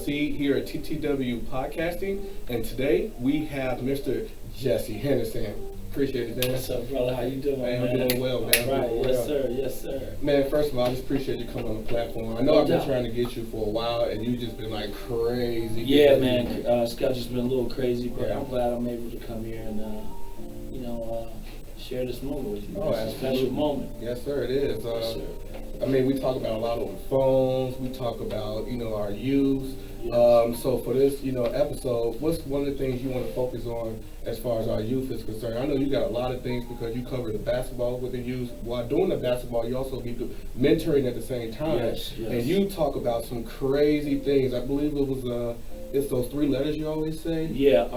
inductee here at TTWU Podcasting, and today we have Mr. Jessie Henderson. Appreciate it, man. What's up, brother? How you doing, man? I'm doing well, man. All right, yes, sir. Yes, sir. Man, first of all, I just appreciate you coming on the platform. I know I've been trying to get you for a while, and you've just been like crazy. Yeah, man. Schedule's been a little crazy, but Yeah. I'm glad I'm able to come here and, share this moment with you. Oh, It's a special moment. Yes, sir, it is. Yes, sir. I mean, we talk about a lot over the phones. We talk about, our youth. Yes. So for this, episode, what's one of the things you want to focus on as far as our youth is concerned? I know you got a lot of things because you cover the basketball with the youth. While doing the basketball, you also be mentoring at the same time. Yes. And you talk about some crazy things. I believe it was, it's those 3 letters you always say. Yeah,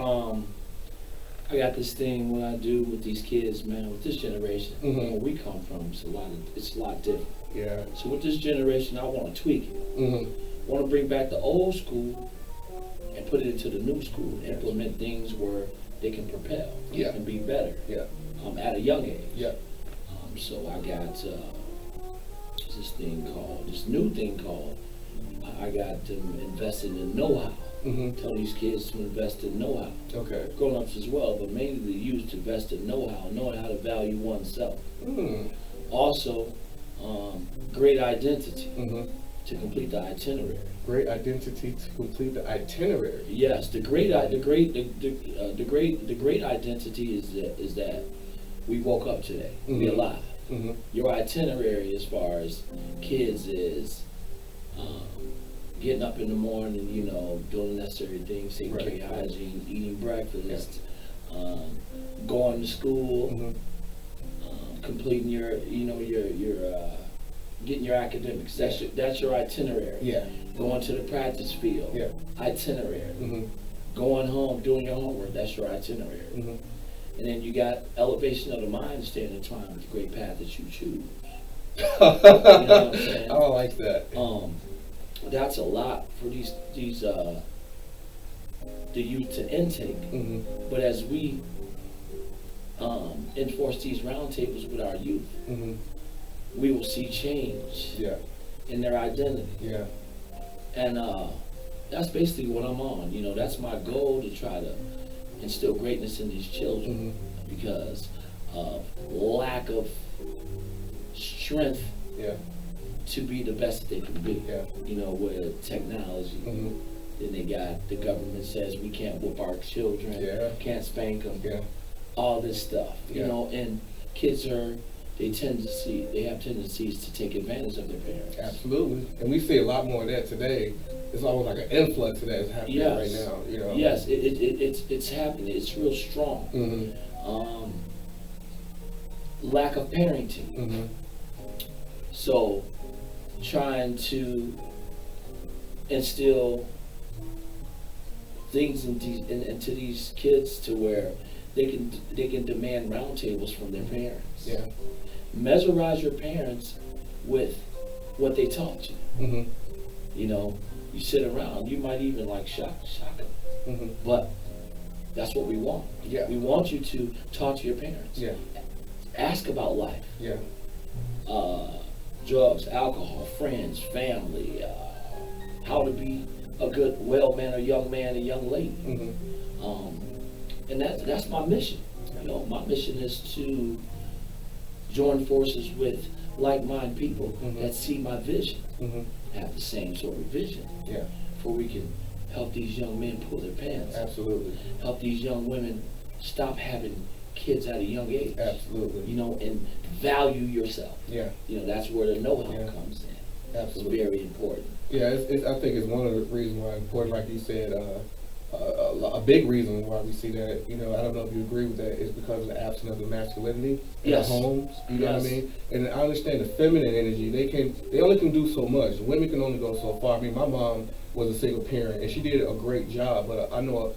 I got this thing when I do with these kids, man, with this generation, where we come from, it's a lot different. Yeah. So with this generation, I want to tweak it. I want to bring back the old school and put it into the new school, implement things where they can propel and be better at a young age. Yeah. So I got this new thing called, I got them invested in know-how. Tell these kids to invest in know-how. Okay. Grown-ups as well, but mainly the youth to invest in know-how, knowing how to value oneself. Also, great identity to complete the itinerary. Great identity to complete the itinerary. Yes, the great identity is that we woke up today, we alive. Your itinerary as far as kids is getting up in the morning, doing the necessary things, taking care of your hygiene, eating breakfast, going to school, completing your getting your academics. That's your itinerary. Yeah. Going to the practice field. Yeah. Itinerary. Going home, doing your homework. That's your itinerary. And then you got elevation of the mind, staying in time with the great path that you choose. You know what I'm saying? I like that. That's a lot for the youth to intake. But as we enforce these roundtables with our youth, we will see change in their identity. Yeah. And that's basically what I'm on. That's my goal, to try to instill greatness in these children because of lack of strength to be the best that they can be. With technology. Then they got the government says we can't whoop our children, can't spank them, all this stuff. And kids they have tendencies to take advantage of their parents. Absolutely. And we see a lot more of that today. It's almost like an influx of that is happening right now. Yes, it's happening. It's real strong. Lack of parenting. So trying to instill things into these kids to where they can demand roundtables from their parents. Yeah. Mesmerize your parents with what they taught you. You sit around, you might even shock them. But that's what we want. Yeah. We want you to talk to your parents. Yeah. Ask about life. Yeah. Drugs, alcohol, friends, family, how to be a good, well-mannered young man and young lady. And that's my mission. My mission is to join forces with like-minded people that see my vision, have the same sort of vision, before we can help these young men pull their pants. Absolutely. Help these young women stop having kids at a young age. Absolutely. And value yourself. Yeah. That's where the know-how comes in. Absolutely. It's very important. Yeah, I think it's one of the reasons why it's important, like you said, a big reason why we see that, I don't know if you agree with that, is because of the absence of the masculinity in the homes. You know what I mean? And I understand the feminine energy. They only can do so much. Women can only go so far. I mean, my mom was a single parent, and she did a great job. But I know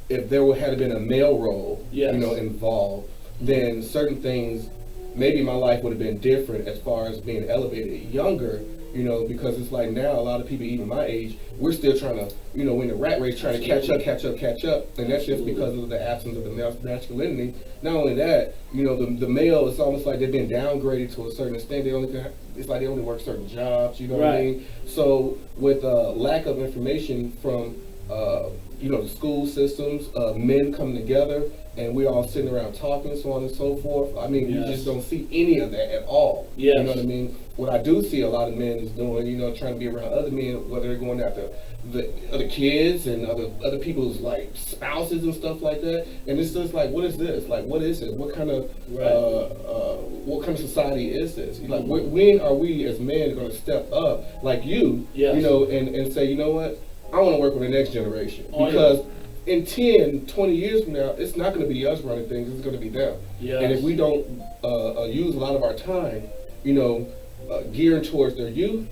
if there had been a male role, involved, then certain things, maybe my life would have been different as far as being elevated younger. You know, because it's like now a lot of people, even my age, we're still trying to, you know, in the rat race, trying to catch up. And that's just because of the absence of the masculinity. Not only that, you know, the male, it's almost like they've been downgraded to a certain extent. It's like they only work certain jobs, you know what I mean? So with lack of information from, you know, the school systems, men coming together, and we're all sitting around talking, so on and so forth. I mean, you just don't see any of that at all. Yes. You know what I mean? What I do see a lot of men is doing, you know, trying to be around other men, whether they're going after the other kids and other people's like spouses and stuff like that. And it's just like, what is this? Like, what is it? What kind of society is this? Like, when are we as men going to step up, like you, you know, and say, you know what? I want to work with the next generation, because in 10, 20 years from now, it's not going to be us running things, it's going to be them. And if we don't use a lot of our time, you know, geared towards their youth,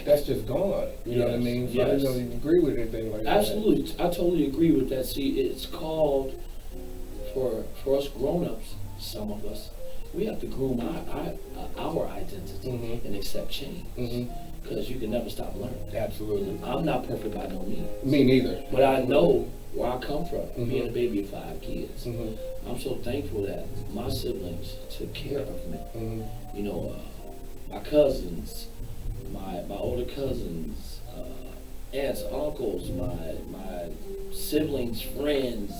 that's just gone. You know what I mean? So I don't know if you agree with anything like that. Absolutely. I totally agree with that. See, it's called, for us grown-ups, some of us, we have to groom our identity and accept change. Because you can never stop learning. Absolutely. I'm not perfect by no means. Me neither. But I know where I come from, being a baby of 5 kids. I'm so thankful that my siblings took care of me. You know, my cousins, my older cousins, aunts, uncles, my siblings, friends,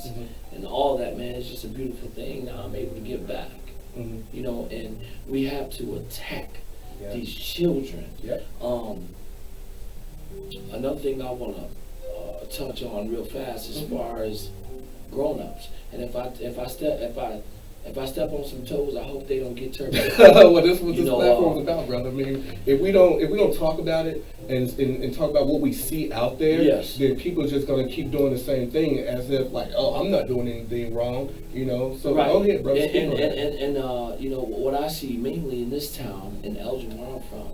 and all that, man. It's just a beautiful thing. Now I'm able to give back. You know, and we have to attack these children. Another thing I want to touch on real fast as far as grown-ups, and if I step on some toes, I hope they don't get terminated. Well, this is what this platform is about, brother. I mean, if we don't talk about it and talk about what we see out there, then people are just gonna keep doing the same thing as if like, oh, I'm not doing anything wrong, you know. So go ahead, brother. And you know what I see mainly in this town, in Elgin, where I'm from,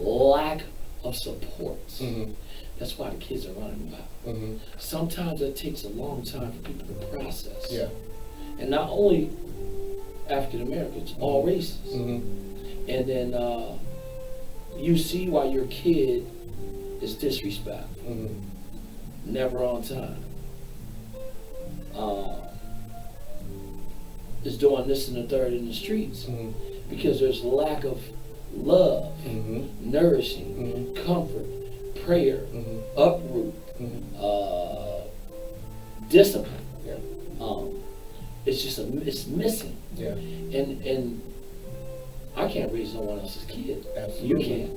lack of support. That's why the kids are running wild. Sometimes it takes a long time for people to process. And not only African Americans, all races. And then you see why your kid is disrespectful, never on time, is doing this and the third in the streets, because there's lack of love, nourishing, comfort, prayer, uproot, discipline. It's just it's missing. And I can't raise no one else's kid. You can't.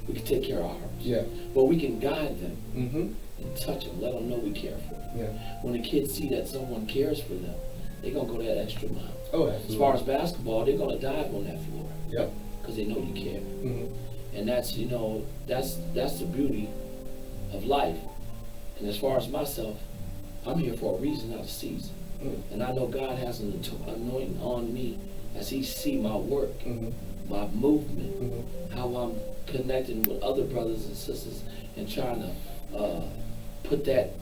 We can take care of ours. But we can guide them and touch them, let them know we care for them. When the kids see that someone cares for them, they're gonna go that extra mile. As far as basketball, they're gonna dive on that floor. Because they know you care. And that's, you know, that's the beauty of life. And as far as myself, I'm here for a reason, not a season. And I know God has an anointing on me as He see my work, my movement, how I'm connecting with other brothers and sisters and trying to put that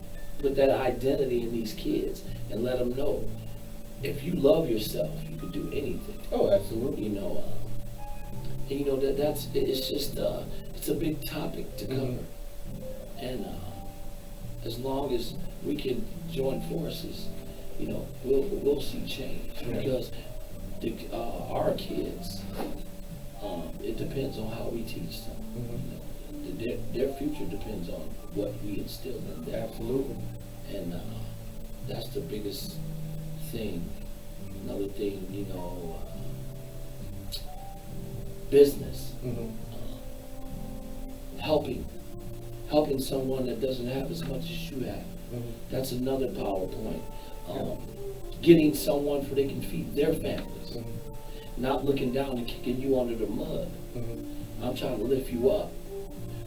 identity in these kids and let them know, if you love yourself, you can do anything. Absolutely. You know, and you know it's just it's a big topic to cover, and as long as we can join forces, you know, we'll see change. Because our kids, it depends on how we teach them. You know, their future depends on what we instill in them. Absolutely. And that's the biggest thing. Another thing, you know, business, helping someone that doesn't have as much as you have. That's another PowerPoint. Getting someone so they can feed their families, not looking down and kicking you under the mud. I'm trying to lift you up.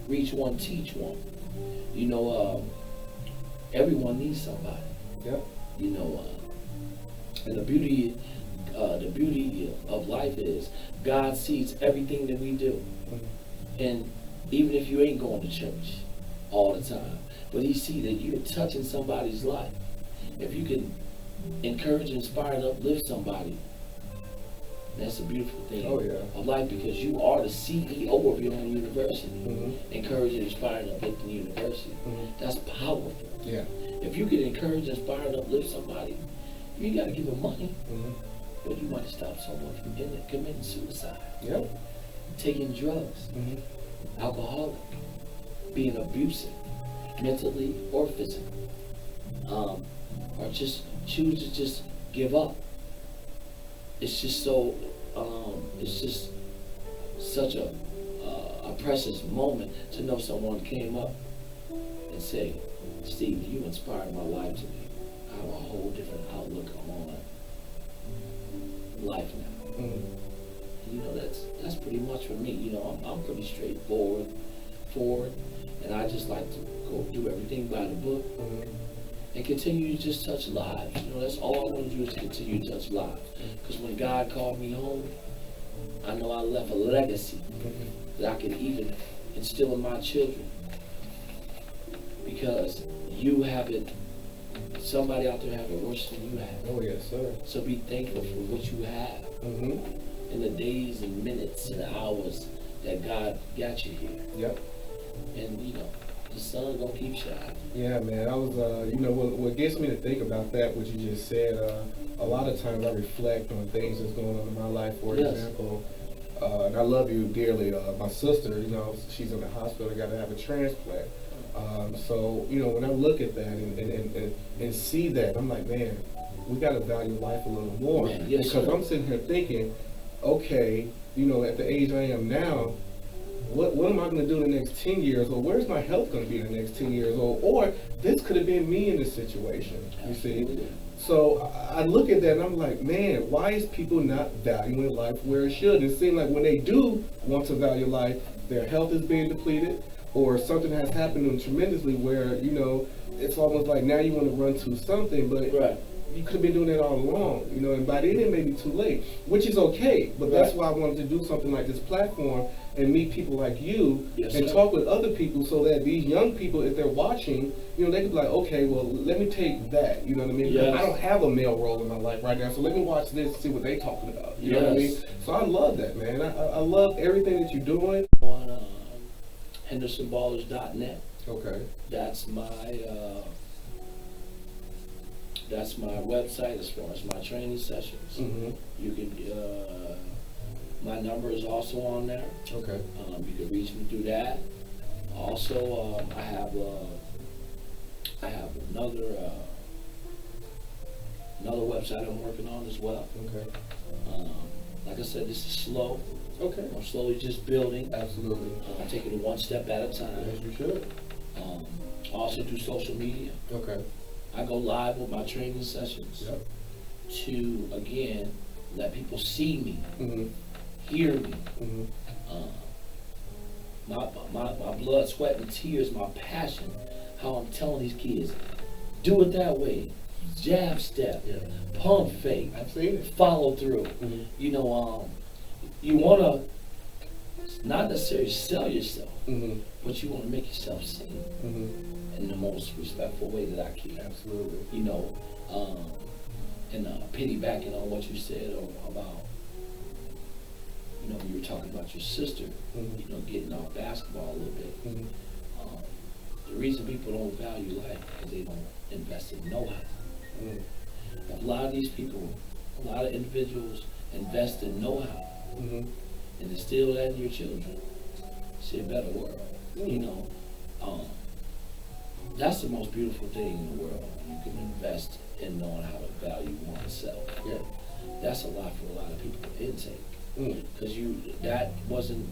Reach one, teach one. You know, everyone needs somebody. You know, and the beauty of life is God sees everything that we do. And even if you ain't going to church all the time, but He sees that you're touching somebody's life. If you can encourage, inspire, and uplift somebody, That's a beautiful thing of life, because you are the CEO of your own university, encouraging, inspiring, uplifting the university. That's powerful. Yeah. If you can encourage, inspire, and uplift somebody, you ain't got to give them money, but you might stop someone from committing suicide, taking drugs, alcoholic, being abusive, mentally or physically, or just choose to just give up. It's just so, it's just such a precious moment to know someone came up and say, Steve, you inspired my life today. I have a whole different outlook on life now. You know, that's pretty much for me. You know, I'm pretty straightforward, and I just like to go do everything by the book and continue to just touch lives. You know, that's all I want to do is continue to touch lives. Because when God called me home, I know I left a legacy that I can even instill in my children. Because you have it, somebody out there have it worse than you have. Oh, yes, sir. So be thankful for what you have in the days and minutes and hours that God got you here. Yep. And, you know, the sun gonna keep shining. Yeah, man. I was, you know, what gets me to think about that, what you just said, a lot of times I reflect on things that's going on in my life. For example, and I love you dearly. My sister, you know, she's in the hospital, got to have a transplant. So, you know, when I look at that and see that, I'm like, man, we got to value life a little more. Because I'm sitting here thinking, okay, you know, at the age I am now, what am I going to do in the next 10 years? Or where's my health going to be in the next 10 years? Or this could have been me in this situation, you see? So I look at that and I'm like, man, why is people not valuing life where it should? It seems like when they do want to value life, their health is being depleted, or something has happened to them tremendously where, you know, it's almost like now you want to run to something, but you could have been doing it all along, you know, and by then it may be too late, which is okay. But that's why I wanted to do something like this platform and meet people like you and talk with other people so that these young people, if they're watching, you know, they could be like, okay, well, let me take that, you know what I mean? Because I don't have a male role in my life right now, so let me watch this, see what they're talking about, you know what I mean? So I love that, man. I love everything that you're doing. On HendersonBallers.net. Okay. That's my website as far as my training sessions. You can, my number is also on there. Okay. You can reach me through that. Also, I have another website I'm working on as well. Okay. Like I said, this is slow. Okay. I'm slowly just building. Absolutely. I'm taking it one step at a time. As you should. I also do social media. Okay. I go live with my training sessions to, again, let people see me, hear me. My blood, sweat, and tears, my passion, how I'm telling these kids, do it that way, jab step, pump fake, I've seen it. Follow through. You know, you want to not necessarily sell yourself, but you want to make yourself seen in the most respectful way that I can. Absolutely. You know, and piggybacking on what you said about, you know, you were talking about your sister, you know, getting off basketball a little bit. The reason people don't value life is they don't invest in know-how. A lot of these people, a lot of individuals invest in know-how and instill that in your children. See a better world. You know, that's the most beautiful thing in the world. You can invest in knowing how to value oneself. That's a lot for a lot of people to intake. Because that wasn't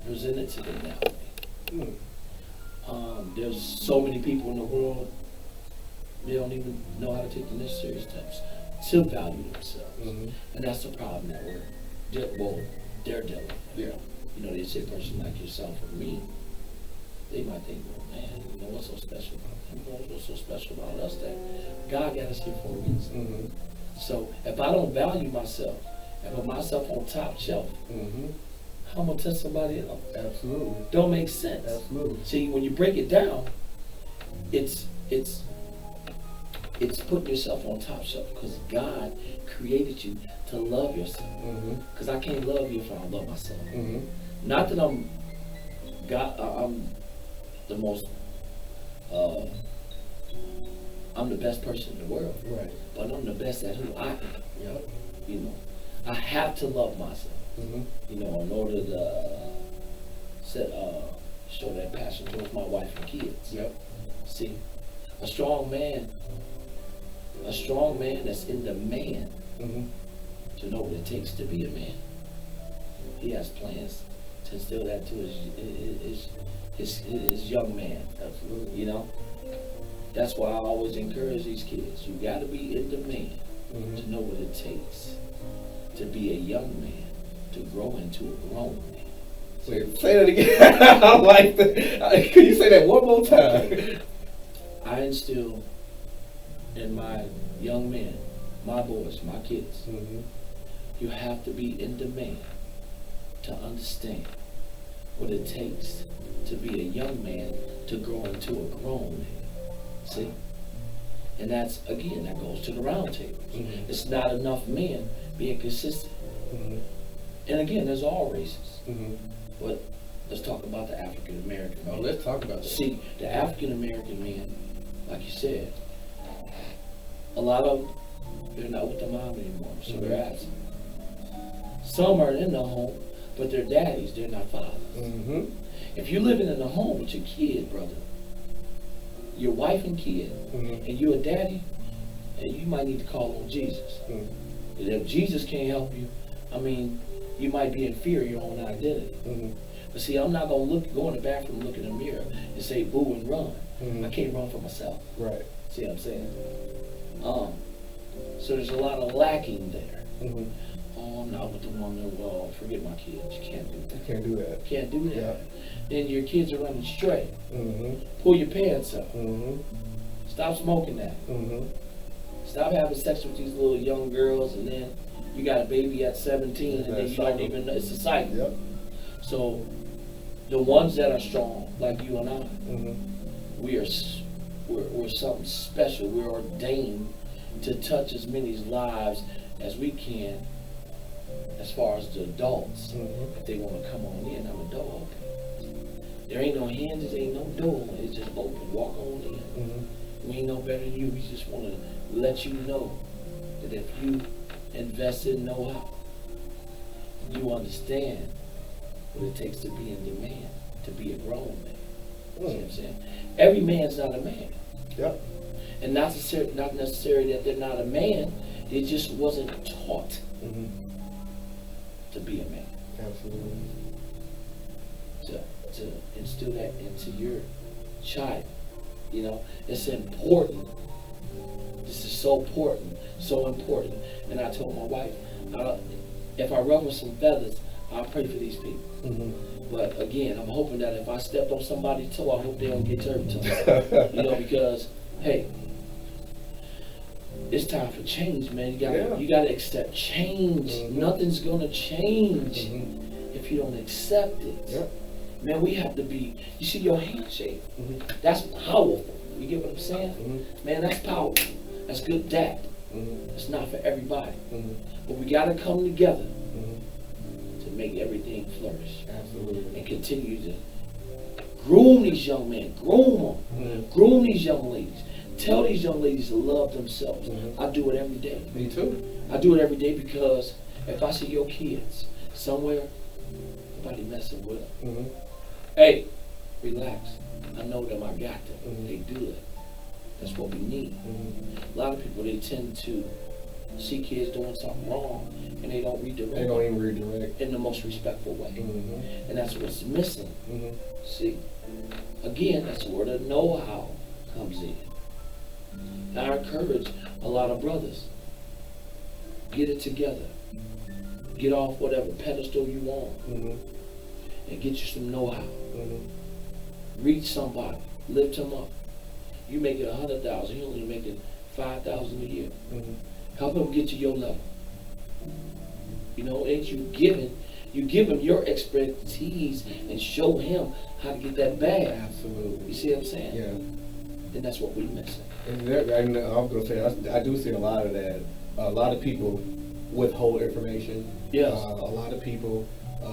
presented to them that way. There's so many people in the world, they don't even know how to take the necessary steps to value themselves. And that's the problem that they're dealing with. You know, they say a person like yourself or me, they might think, well, man, you know, what's so special about them? What's so special about us that God got us here for a reason? So if I don't value myself, and put myself on top shelf, how am I gonna touch somebody else? Absolutely. Don't make sense. Absolutely. See, when you break it down, it's it's putting yourself on top shelf because God created you to love yourself. Because I can't love you if I don't love myself. Not that I'm the most, I'm the best person in the world. Right. But I'm the best at who I am. Yep. You know, I have to love myself. You know, in order to show that passion towards my wife and kids. Yep. See, a strong man that's in the man to know what it takes to be a man. He has plans to instill that to his young man. Absolutely. You know, that's why I always encourage these kids. You got to be in the man to know what it takes to be a young man, to grow into a grown man. Wait, say that again. I like that. Could you say that one more time? I instill in my young men, my boys, my kids, you have to be in demand to understand what it takes to be a young man to grow into a grown man. See? And that's, again, that goes to the round table. It's not enough men being consistent. And again, there's all races. But let's talk about the African American man. Let's talk about that. See, the African American man, like you said, a lot of them, they're not with the mom anymore, so they're absent. Some are in the home, but they're daddies, they're not fathers. If you're living in a home with your kid, brother, your wife and kid, and you're a daddy, and you might need to call on Jesus. And if Jesus can't help you, I mean, you might be in fear of your own identity. But see, I'm not going to go in the bathroom, look in the mirror, and say boo and run. I can't run for myself. Right. See what I'm saying? So there's a lot of lacking there. Oh, I'm not with the woman. Well, forget my kids. You can't do that. You can't do that. Can't do that. Yeah. Then your kids are running straight. Pull your pants up. Stop smoking that. Stop having sex with these little young girls, and then you got a baby at 17, and then you don't even know. It's a cycle. Yep. So the ones that are strong, like you and I, we're something special. We're ordained to touch as many lives as we can, as far as the adults. If they want to come on in, I'm a door open. There ain't no hinges, ain't no door. It's just open. Walk on in. We ain't no better than you. We just want to let you know that if you invest in know-how, you understand what it takes to be in demand, to be a grown man. You see what I'm saying? Every man's not a man. Yep. And not necessarily that they're not a man, they just wasn't taught to be a man. Absolutely. To instill that into your child. You know, it's important. This is so important, so important. And I told my wife, if I run with some feathers, I'll pray for these people. But again, I'm hoping that if I stepped on somebody's toe, I hope they don't get turtle toes. You know, because hey, it's time for change, man. You gotta accept change. Nothing's gonna change if you don't accept it. Man, we have to be. You see your handshake? That's powerful. You get what I'm saying? Man, that's powerful. That's good dad. It's not for everybody. But we gotta come together to make everything flourish. Absolutely. And continue to groom these young men. Groom them. Groom these young ladies. Tell these young ladies to love themselves. I do it every day. Me too. I do it every day because if I see your kids somewhere, nobody messing with them. Hey, relax. I know them. I got them. They do it. That's what we need. A lot of people, they tend to see kids doing something wrong and they don't redirect. They don't even redirect. In the most respectful way. And that's what's missing. See, again, that's where the know-how comes in. And I encourage a lot of brothers, get it together. Get off whatever pedestal you want and get you some know-how. Reach somebody, lift him up. You make it 100,000, he only making 5,000 a year. Help him get to your level. You know, ain't you giving? You give him your expertise and show him how to get that bag. Absolutely. You see what I'm saying? Yeah. And that's what we're missing. And I was gonna say, I do see a lot of that. A lot of people withhold information. Yes. A lot of people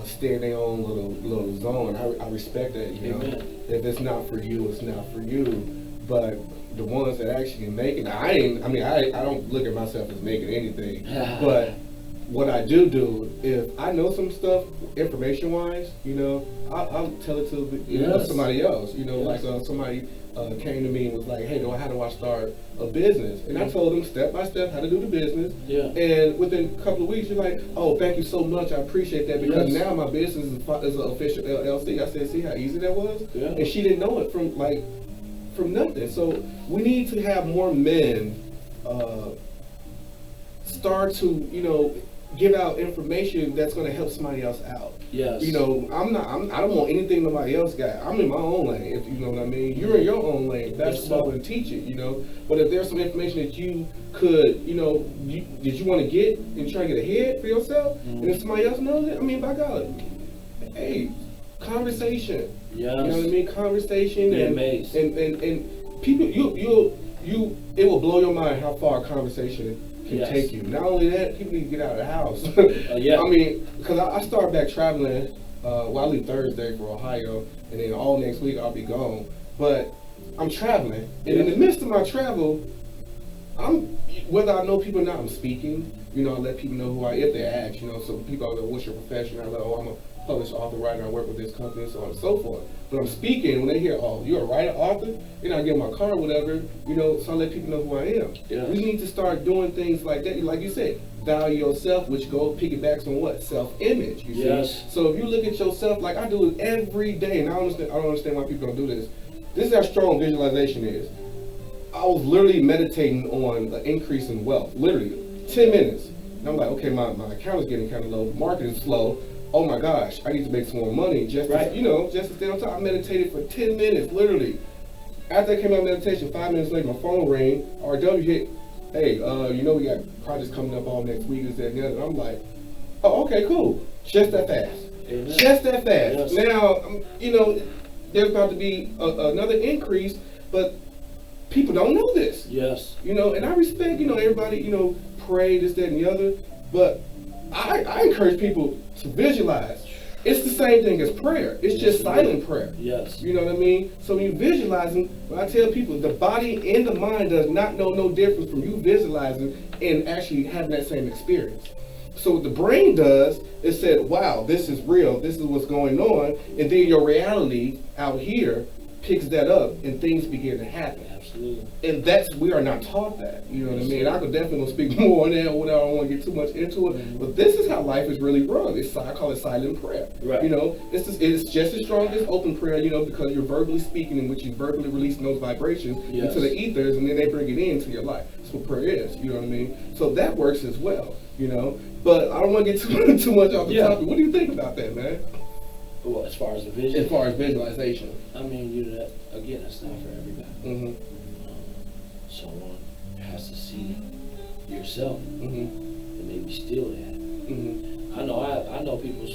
stay in their own little zone. I respect that. You know, if it's not for you, it's not for you. But the ones that actually make it, I don't look at myself as making anything. But what I do, if I know some stuff information wise, you know, I'll tell it to somebody else. You know, like somebody came to me and was like, hey, how do I start a business? And I told them step by step how to do the business. Yeah. And within a couple of weeks, you're like, oh, thank you so much. I appreciate that, because now my business is an official LLC. I said, see how easy that was? Yeah. And she didn't know it from nothing. So we need to have more men start to, you know, give out information that's going to help somebody else out. Yes. You know, I don't want anything nobody else got. I'm in my own lane, if you know what I mean. You're in your own lane. That's why I would teach it, you know. But if there's some information that you could, you know, that you want to get and try to get ahead for yourself, and if somebody else knows it, I mean, by God, hey, conversation. Yes. You know what I mean? Conversation and people, it will blow your mind how far a conversation can take you. Not only that, people need to get out of the house. I mean, because I start back traveling, I leave Thursday for Ohio, and then all next week I'll be gone. But I'm traveling, and in the midst of my travel, whether I know people or not, I'm speaking. You know, I let people know who I am if they ask. You know, so people are like, what's your profession? I'm like, oh, I'm a published author, writer, I work with this company, and so on and so forth. But I'm speaking, when they hear, oh, you're a writer, author, you know, I give my card or whatever, you know, so I let people know who I am. Yes. We need to start doing things like that. Like you said, value yourself, which piggybacks on what? Self-image, you see? So if you look at yourself, like I do it every day, and I don't understand why people don't do this. This is how strong visualization is. I was literally meditating on the increase in wealth, literally, 10 minutes. And I'm like, okay, my account is getting kind of low, market is slow. Oh my gosh, I need to make some more money just to stay on top. I meditated for 10 minutes, literally. After I came out of meditation, 5 minutes later, my phone rang, RW hit, hey, you know we got projects coming up all next week, and the other. And I'm like, oh, okay, cool. Just that fast. Amen. Just that fast. Yes. Now, you know, there's about to be another increase, but people don't know this. Yes. You know, and I respect, you know, everybody, you know, pray, this, that, and the other, but I encourage people to visualize. It's the same thing as prayer. It's just silent prayer. Yes. You know what I mean? So when you visualizing, when I tell people, the body and the mind does not know no difference from you visualizing and actually having that same experience. So what the brain does is said, wow, this is real. This is what's going on. And then your reality out here picks that up and things begin to happen. Absolutely. And we are not taught that. You know what I mean? I could definitely speak more on that or whatever. I don't want to get too much into it. But this is how life is really run. I call it silent prayer. Right. You know, it's just as strong as open prayer, you know, because you're verbally speaking, in which you verbally releasing those vibrations into the ethers, and then they bring it into your life. That's what prayer is. You know what I mean? So that works as well, you know. But I don't want to get too much off the topic. What do you think about that, man? Well, as far as the vision? As far as visualization. I mean, you know, again, that's not for everybody. Mm-hmm. Someone has to see yourself and maybe steal that. Mm-hmm. I know people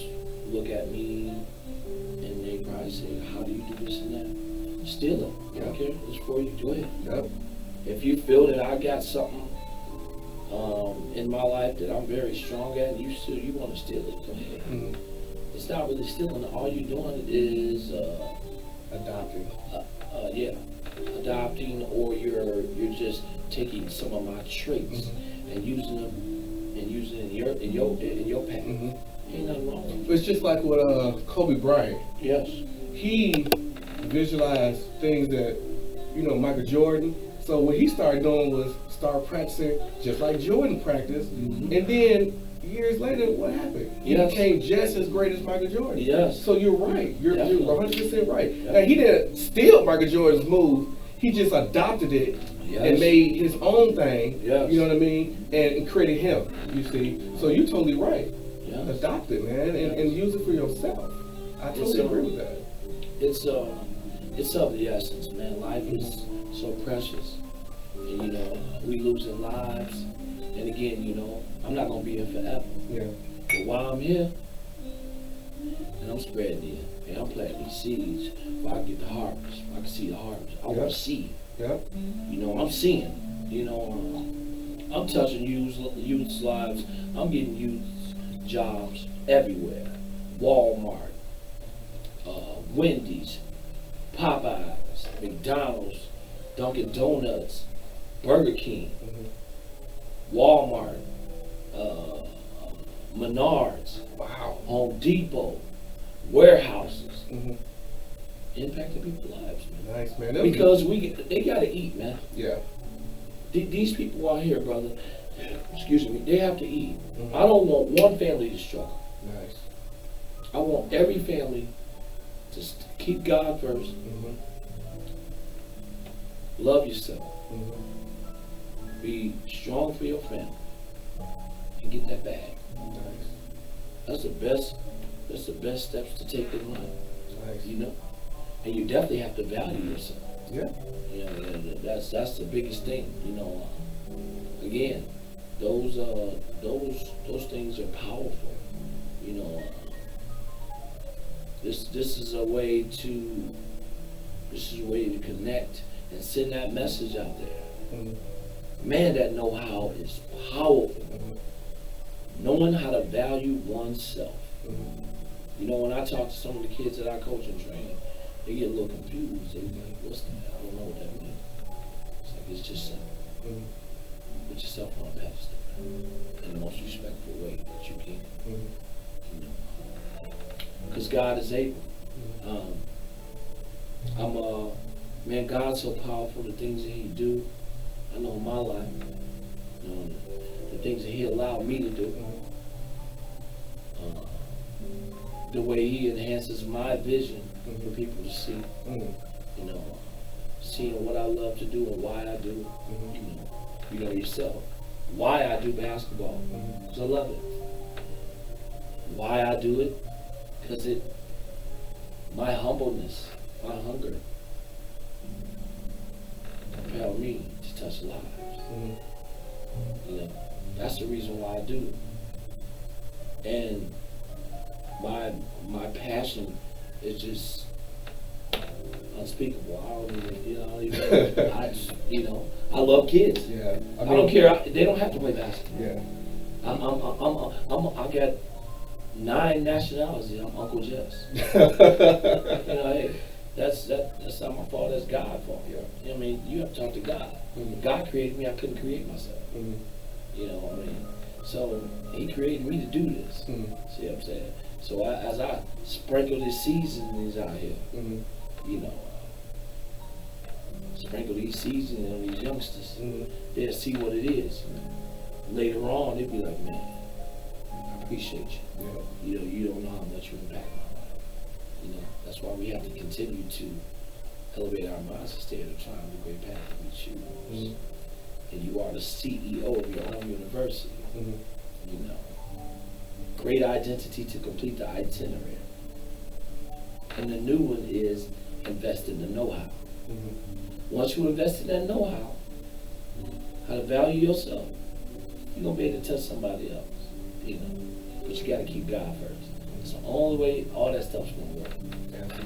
look at me and they probably say, how do you do this and that? Steal it. I don't care. It's for you. Go ahead. Yep. If you feel that I got something in my life that I'm very strong at, and you want to steal it, go ahead. Mm-hmm. It's not really stealing. All you're doing is adopting. Adopting, or you're just taking some of my traits and using them in your path. Ain't nothing wrong with it. It's just like with Kobe Bryant. Yes. He visualized things that, you know, Michael Jordan. So what he started doing was start practicing just like Jordan practiced, and then years later, what happened? He became just as great as Michael Jordan. Yes. So you're right. You're 100% right. Now, he didn't steal Michael Jordan's move. He just adopted it and made his own thing. Yes. You know what I mean? And created him, you see. So you're totally right. Yes. Adopt it, man, and use it for yourself. I totally agree with that. It's of the essence, man. Life is so precious. And, you know, we losing lives. And again, you know, I'm not gonna be here forever. Yeah. But while I'm here, and I'm spreading it, and I'm planting these seeds, where I can get the harvest, where I can see the harvest. I want to see. Yeah. You know, I'm seeing. You know, I'm touching youth's lives. I'm getting youth jobs everywhere. Walmart, Wendy's, Popeyes, McDonald's, Dunkin' Donuts, Burger King, Walmart, Menards, Wow. Home Depot, warehouses, impacting people's lives, man. Nice, man. Because they gotta eat, man. Yeah. These people out here, brother, excuse me, they have to eat. I don't want one family to struggle. Nice. I want every family to keep God first, love yourself, be strong for your family, and get that bag. Nice. That's the best steps to take in life. Nice. You know, and you definitely have to value yourself. Yeah. You know, that's the biggest thing. You know, again, those things are powerful. You know, this is a way to connect and send that message out there. Man, that know-how is powerful. Knowing how to value oneself. You know, when I talk to some of the kids that I coach and train, they get a little confused. They be like, what's that? I don't know what that means. It's like, it's just something. Put yourself on a pedestal in the most respectful way that you can. You know, because God is able. Man, God's so powerful, the things that He do. I know in my life, you know, the things that He allowed me to do. The way He enhances my vision for people to see. You know, seeing what I love to do and why I do. You know yourself. Why I do basketball, because I love it. Why I do it, because my humbleness, my hunger, compelled me to touch lives. You know, that's the reason why I do it. And my passion is just unspeakable. I love kids. Yeah. I don't care. They don't have to play basketball. Yeah. I got 9 nationalities. I'm Uncle Jess. You know, hey, that's not my fault. That's God's fault. Yeah. I mean, you have to talk to God. God created me. I couldn't create myself. You know what I mean? So He created me to do this. See what I'm saying? So as I sprinkle these seasonings out here, you know, sprinkle these seasonings on these youngsters, they'll see what it is. Later on, they'll be like, man, I appreciate you. You know, you don't know how much you impact my life. You know, that's why we have to continue to elevate our minds and stay at a time the great path that we choose. And you are the CEO of your own university. You know, great identity to complete the itinerary. And the new one is invest in the know-how. Once you invest in that know-how, how to value yourself, you're going to be able to touch somebody else. You know, but you got to keep God first. It's the only way all that stuff's going to work.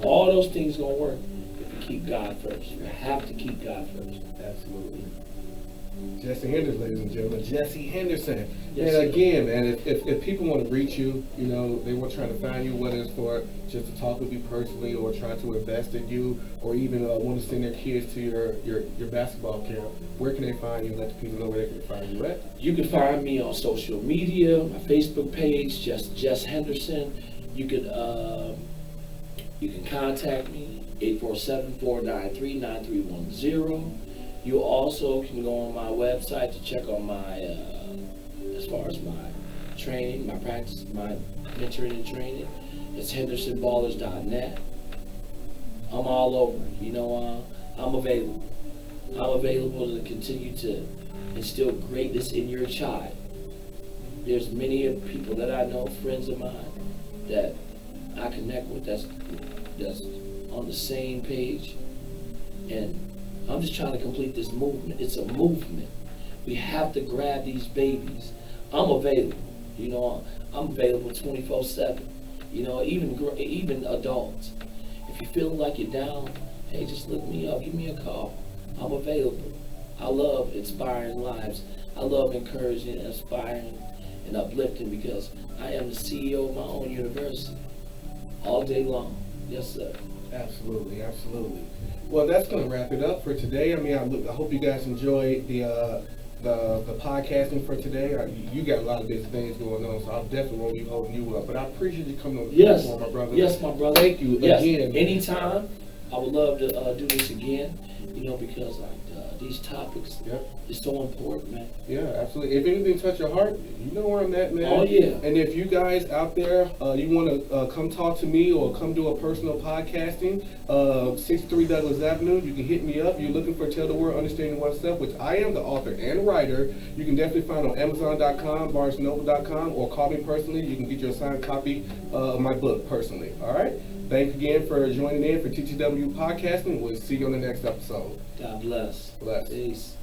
All those things going to work if you keep God first. You have to keep God first. Absolutely. Jessie Henderson, ladies and gentlemen. Jessie Henderson. Yes, and again, man, if people want to reach you, you know, they want trying to find you, whether it's for just to talk with you personally or trying to invest in you, or even want to send their kids to your basketball camp, where can they find you? Let the people know where they can find you at. You can find me on social media, my Facebook page, Jess Henderson. You can contact me, 847-493-9310. You also can go on my website to check on my, as far as my training, my practice, my mentoring and training. It's hendersonballers.net. I'm all over. You know, I'm available. I'm available to continue to instill greatness in your child. There's many people that I know, friends of mine, that I connect with that's on the same page. And I'm just trying to complete this movement. It's a movement. We have to grab these babies. I'm available. You know, I'm available 24/7. You know, even adults. If you feel like you're down, hey, just look me up. Give me a call. I'm available. I love inspiring lives. I love encouraging, inspiring, and uplifting because I am the CEO of my own university all day long. Yes, sir. Absolutely, absolutely. Well, that's going to wrap it up for today. I mean, I hope you guys enjoyed the podcasting for today. You got a lot of different things going on, so I definitely won't be holding you up. But I appreciate you coming on the platform, my brother. Yes, my brother. Thank you again. Anytime. I would love to do this again, because these topics is so important, man. Yeah, absolutely. If anything touch your heart, you know where I'm at, man. Oh, yeah. And if you guys out there, you want to come talk to me or come do a personal podcasting, 63 Douglas Avenue, you can hit me up. You're looking for Tell the World Understanding Oneself, which I am the author and writer. You can definitely find on Amazon.com, BarnesandNoble.com, or call me personally. You can get your signed copy of my book personally. All right? Thanks again for joining in for TTWU Podcasting. We'll see you on the next episode. God bless. Bless. Peace.